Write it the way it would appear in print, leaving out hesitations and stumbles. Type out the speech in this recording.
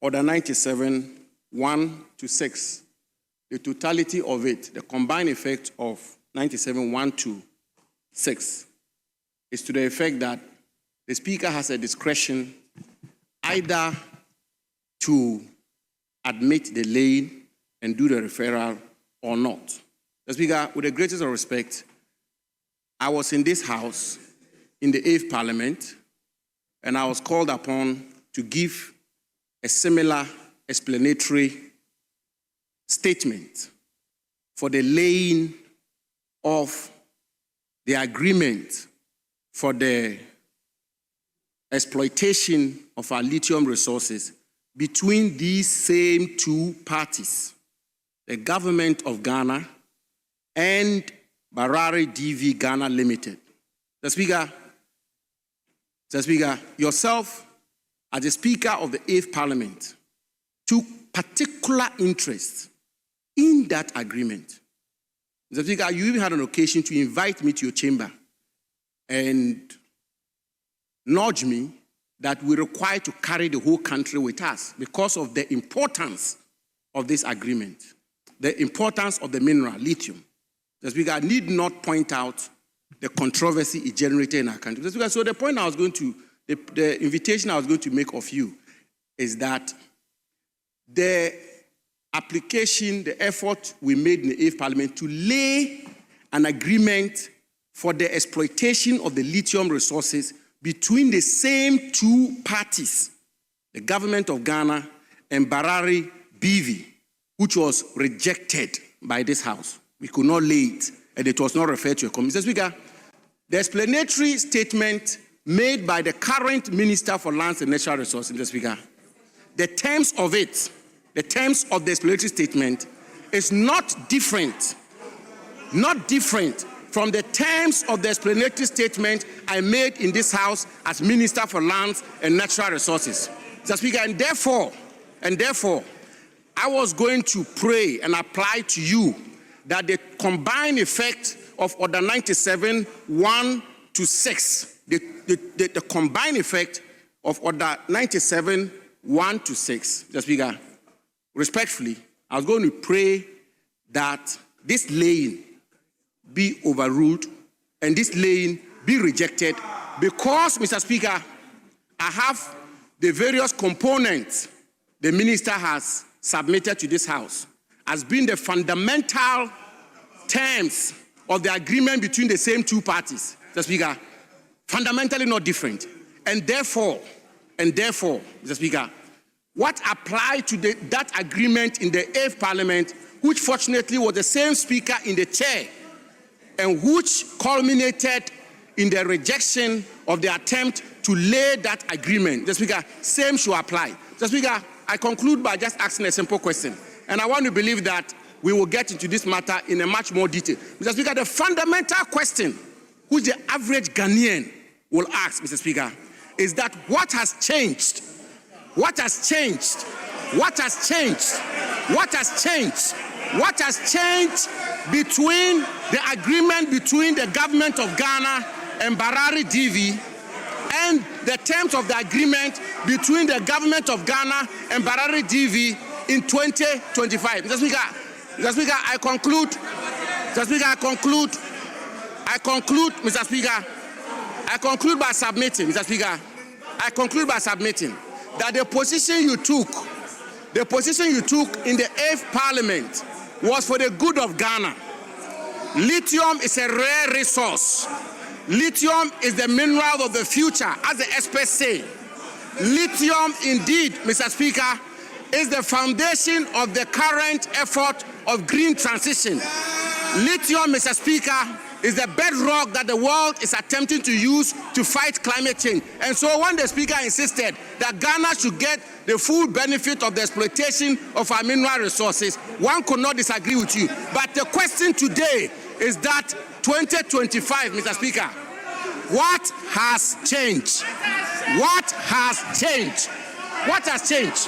Order 97, 1 to 6. The totality of it, the combined effect of 97, 1 to 6, is to the effect that the Speaker has a discretion either to admit the laying and do the referral or not. The Speaker, with the greatest of respect, I was in this House in the 8th Parliament, and I was called upon to give a similar explanatory statement for the laying of the agreement for the exploitation of our lithium resources between these same two parties, the government of Ghana and Barari DV Ghana Limited. The Speaker, yourself, as the Speaker of the 8th Parliament, took particular interest in that agreement. Mr. Speaker, you even had an occasion to invite me to your chamber and nudge me that we're required to carry the whole country with us because of the importance of this agreement, the importance of the mineral, lithium. Mr. Speaker, I need not point out the controversy it generated in our country. Mr. Speaker, so the point I was going to, the invitation I was going to make of you is that the application, the effort we made in the 8th Parliament to lay an agreement for the exploitation of the lithium resources between the same two parties, the government of Ghana and Barari BV, which was rejected by this House. We could not lay it, and it was not referred to a committee. Mr. Speaker, the explanatory statement made by the current Minister for Lands and Natural Resources, Mr. Speaker, the terms of it, the terms of the explanatory statement is not different from the terms of the explanatory statement I made in this House as Minister for Lands and Natural Resources. Mr. Speaker, and therefore, I was going to pray and apply to you that the combined effect of Order 97, 1 to 6, the combined effect of Order 97, 1 to 6, Mr. Speaker, respectfully, I was going to pray that this laying be overruled and this laying be rejected because, Mr. Speaker, I have the various components the Minister has submitted to this House as being the fundamental terms of the agreement between the same two parties, Mr. Speaker, fundamentally not different. And therefore, Mr. Speaker, what applied to that agreement in the 8th Parliament, which fortunately was the same Speaker in the chair, and which culminated in the rejection of the attempt to lay that agreement, Mr. Speaker, same should apply. Mr. Speaker, I conclude by just asking a simple question, and I want to believe that we will get into this matter in a much more detail. Mr. Speaker, the fundamental question which the average Ghanaian will ask, Mr. Speaker, is that what has changed? What has changed? What has changed? What has changed? What has changed between the agreement between the government of Ghana and Barari DV and the terms of the agreement between the government of Ghana and Barari DV in 2025? Mr. Speaker, I conclude. Mr. Speaker, I conclude by submitting, Mr. Speaker, I conclude by submitting that the position you took in the 8th Parliament was for the good of Ghana. Lithium is a rare resource. Lithium is the mineral of the future, as the experts say. Lithium, indeed, Mr. Speaker, is the foundation of the current effort of green transition. Lithium, Mr. Speaker, is the bedrock that the world is attempting to use to fight climate change. And so when the Speaker insisted that Ghana should get the full benefit of the exploitation of our mineral resources, one could not disagree with you. But the question today is that 2025, Mr. Speaker, what has changed? What has changed? What has changed?